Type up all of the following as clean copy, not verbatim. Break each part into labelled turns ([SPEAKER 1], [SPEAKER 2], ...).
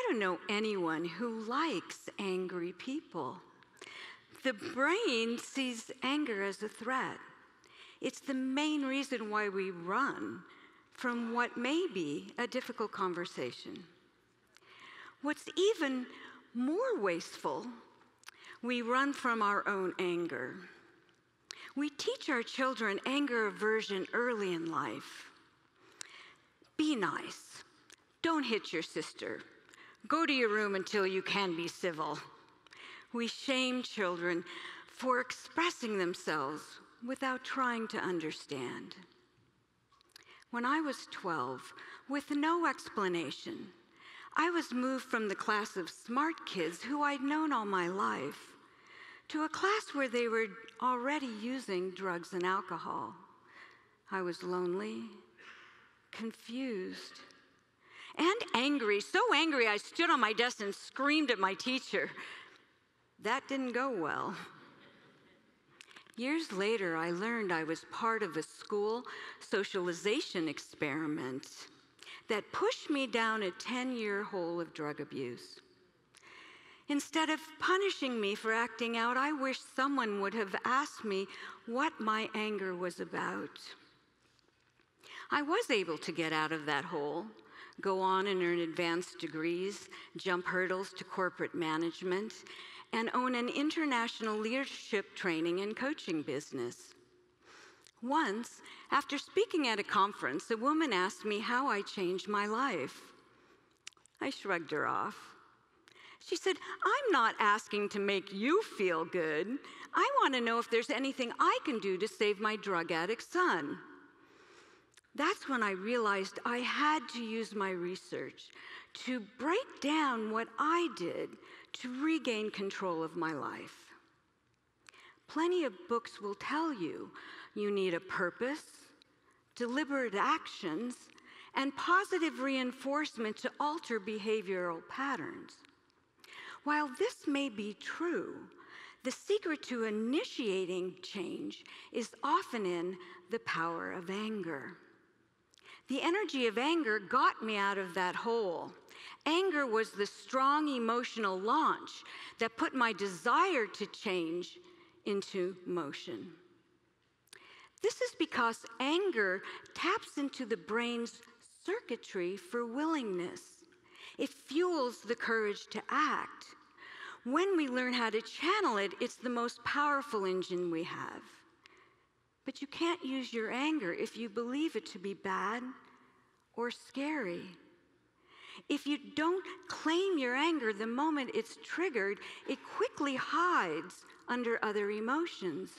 [SPEAKER 1] don't know anyone who likes angry people. The brain sees anger as a threat. It's the main reason why we run from what may be a difficult conversation. What's even more wasteful, we run from our own anger. We teach our children anger aversion early in life. Be nice. Don't hit your sister. Go to your room until you can be civil. We shame children for expressing themselves without trying to understand. When I was 12, with no explanation, I was moved from the class of smart kids who I'd known all my life to a class where they were already using drugs and alcohol. I was lonely, confused, and angry, so angry I stood on my desk and screamed at my teacher. That didn't go well. Years later, I learned I was part of a school socialization experiment that pushed me down a 10-year hole of drug abuse. Instead of punishing me for acting out, I wish someone would have asked me what my anger was about. I was able to get out of that hole, go on and earn advanced degrees, jump hurdles to corporate management, and own an international leadership training and coaching business. Once, after speaking at a conference, a woman asked me how I changed my life. I shrugged her off. She said, "I'm not asking to make you feel good. I want to know if there's anything I can do to save my drug addict son." That's when I realized I had to use my research to break down what I did to regain control of my life. Plenty of books will tell you you need a purpose, deliberate actions, and positive reinforcement to alter behavioral patterns. While this may be true, the secret to initiating change is often in the power of anger. The energy of anger got me out of that hole. Anger was the strong emotional launch that put my desire to change into motion. This is because anger taps into the brain's circuitry for willingness. It fuels the courage to act. When we learn how to channel it, it's the most powerful engine we have. But you can't use your anger if you believe it to be bad or scary. If you don't claim your anger the moment it's triggered, it quickly hides under other emotions.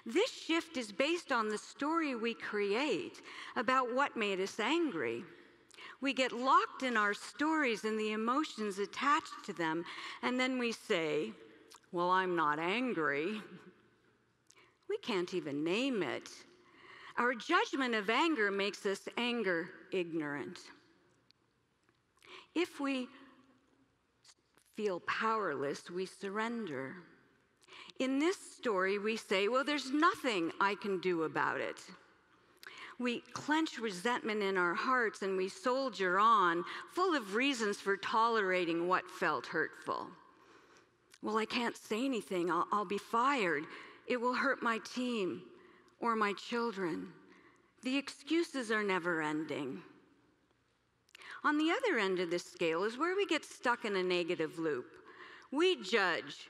[SPEAKER 1] This shift is based on the story we create about what made us angry. We get locked in our stories and the emotions attached to them, and then we say, "Well, I'm not angry." We can't even name it. Our judgment of anger makes us anger ignorant. If we feel powerless, we surrender. In this story, we say, "Well, there's nothing I can do about it." We clench resentment in our hearts and we soldier on, full of reasons for tolerating what felt hurtful. "Well, I can't say anything. I'll be fired. It will hurt my team or my children." The excuses are never ending. On the other end of the scale is where we get stuck in a negative loop. We judge.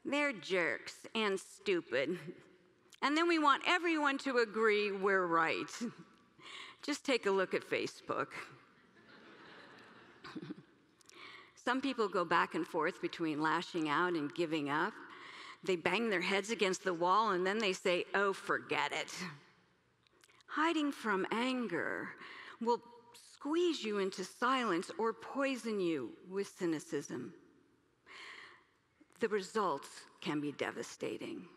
[SPEAKER 1] They're jerks and stupid. And then we want everyone to agree we're right. Just take a look at Facebook. Some people go back and forth between lashing out and giving up. They bang their heads against the wall and then they say, "Oh, forget it." Hiding from anger will squeeze you into silence or poison you with cynicism. The results can be devastating.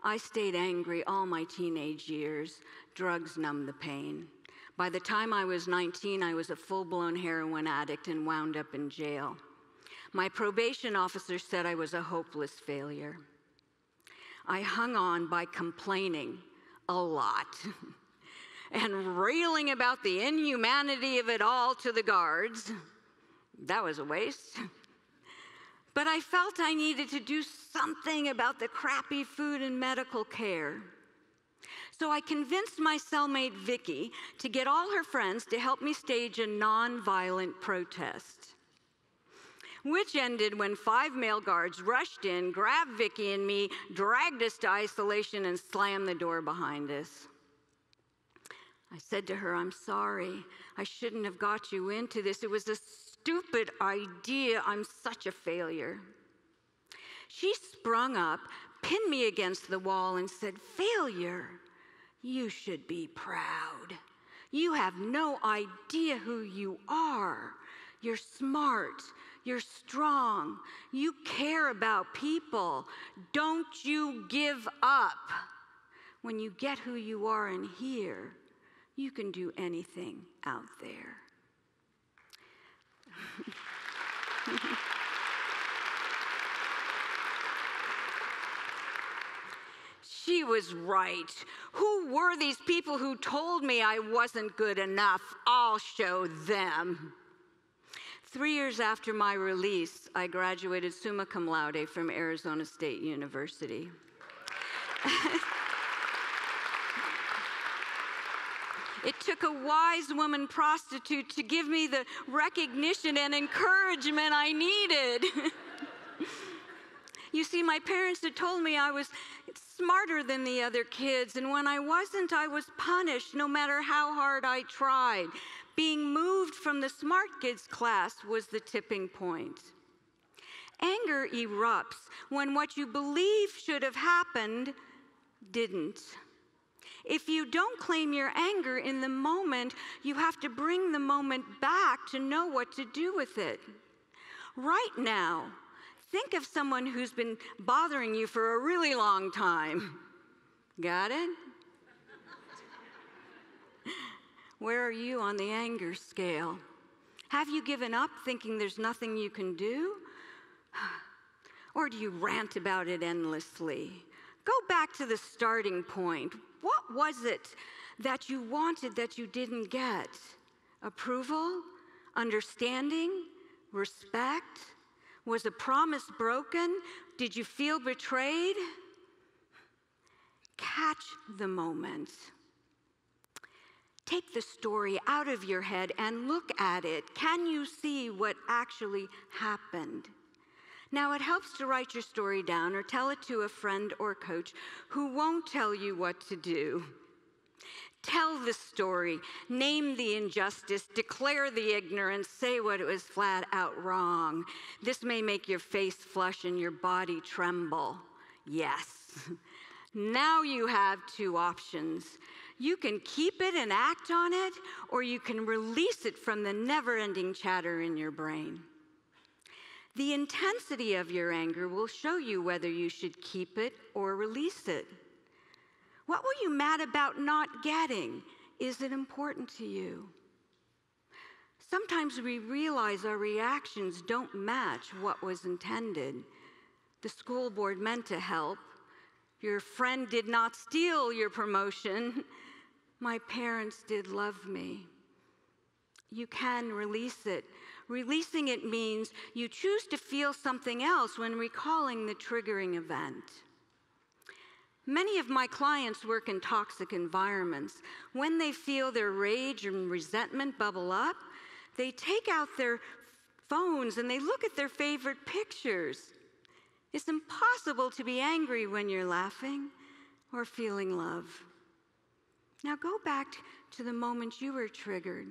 [SPEAKER 1] I stayed angry all my teenage years. Drugs numbed the pain. By the time I was 19, I was a full-blown heroin addict and wound up in jail. My probation officer said I was a hopeless failure. I hung on by complaining a lot and railing about the inhumanity of it all to the guards. That was a waste. But I felt I needed to do something about the crappy food and medical care. So I convinced my cellmate Vicky to get all her friends to help me stage a nonviolent protest, which ended when 5 male guards rushed in, grabbed Vicky and me, dragged us to isolation, and slammed the door behind us. I said to her, "I'm sorry. I shouldn't have got you into this. It was a stupid idea. I'm such a failure." She sprung up, pinned me against the wall, and said, "Failure? You should be proud. You have no idea who you are. You're smart. You're strong. You care about people. Don't you give up. When you get who you are in here, you can do anything out there." She was right. Who were these people who told me I wasn't good enough? I'll show them. 3 years after my release, I graduated summa cum laude from Arizona State University. It took a wise woman prostitute to give me the recognition and encouragement I needed. You see, my parents had told me I was smarter than the other kids, and when I wasn't, I was punished no matter how hard I tried. Being moved from the smart kids class was the tipping point. Anger erupts when what you believe should have happened didn't. If you don't claim your anger in the moment, you have to bring the moment back to know what to do with it. Right now, think of someone who's been bothering you for a really long time. Got it? Where are you on the anger scale? Have you given up thinking there's nothing you can do? Or do you rant about it endlessly? Go back to the starting point. What was it that you wanted that you didn't get? Approval? Understanding? Respect? Was a promise broken? Did you feel betrayed? Catch the moment. Take the story out of your head and look at it. Can you see what actually happened? Now, it helps to write your story down or tell it to a friend or coach who won't tell you what to do. Tell the story, name the injustice, declare the ignorance, say what was flat out wrong. This may make your face flush and your body tremble. Yes. Now you have 2 options. You can keep it and act on it, or you can release it from the never-ending chatter in your brain. The intensity of your anger will show you whether you should keep it or release it. What were you mad about not getting? Is it important to you? Sometimes we realize our reactions don't match what was intended. The school board meant to help. Your friend did not steal your promotion. My parents did love me. You can release it. Releasing it means you choose to feel something else when recalling the triggering event. Many of my clients work in toxic environments. When they feel their rage and resentment bubble up, they take out their phones and they look at their favorite pictures. It's impossible to be angry when you're laughing or feeling love. Now go back to the moment you were triggered.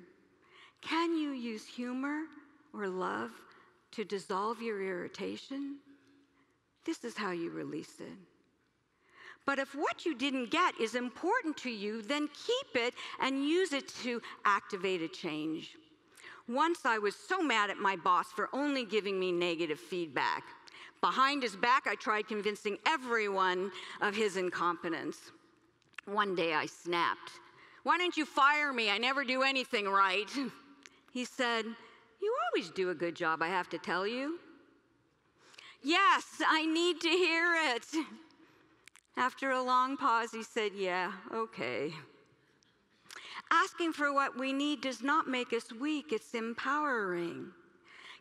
[SPEAKER 1] Can you use humor or love to dissolve your irritation? This is how you release it. But if what you didn't get is important to you, then keep it and use it to activate a change. Once I was so mad at my boss for only giving me negative feedback. Behind his back, I tried convincing everyone of his incompetence. One day I snapped. "Why don't you fire me? I never do anything right." He said, "You always do a good job, I have to tell you." "Yes, I need to hear it." After a long pause, he said, "Yeah, okay." Asking for what we need does not make us weak, it's empowering.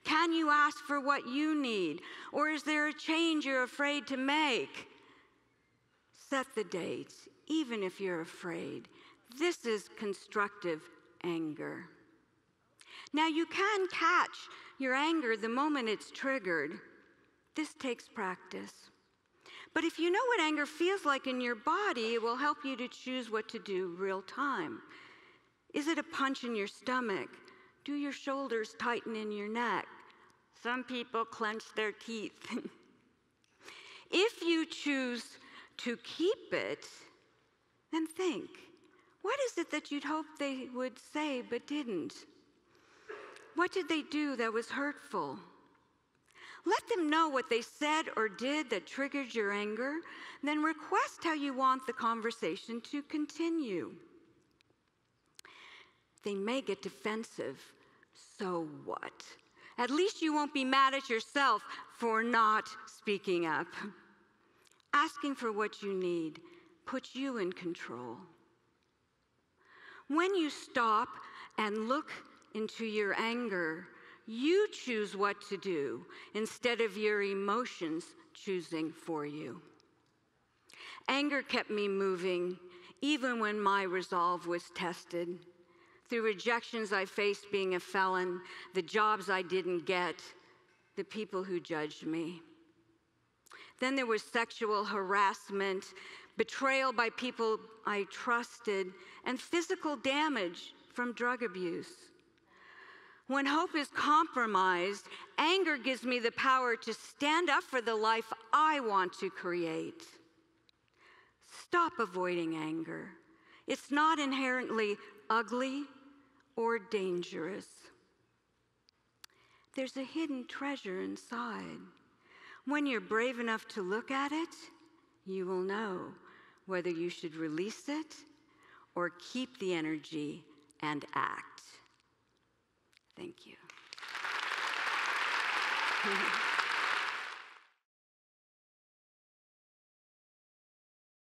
[SPEAKER 1] Can you ask for what you need? Or is there a change you're afraid to make? Set the dates, even if you're afraid. This is constructive anger. Now, you can catch your anger the moment it's triggered. This takes practice. But if you know what anger feels like in your body, it will help you to choose what to do real time. Is it a punch in your stomach? Do your shoulders tighten in your neck? Some people clench their teeth. If you choose to keep it, then think, what is it that you'd hope they would say but didn't? What did they do that was hurtful? Let them know what they said or did that triggered your anger, then request how you want the conversation to continue. They may get defensive. So what? At least you won't be mad at yourself for not speaking up. Asking for what you need puts you in control. When you stop and look into your anger, you choose what to do instead of your emotions choosing for you. Anger kept me moving even when my resolve was tested. Through rejections I faced being a felon, the jobs I didn't get, the people who judged me. Then there was sexual harassment, betrayal by people I trusted, and physical damage from drug abuse. When hope is compromised, anger gives me the power to stand up for the life I want to create. Stop avoiding anger. It's not inherently ugly or dangerous. There's a hidden treasure inside. When you're brave enough to look at it, you will know whether you should release it or keep the energy and act. Thank you.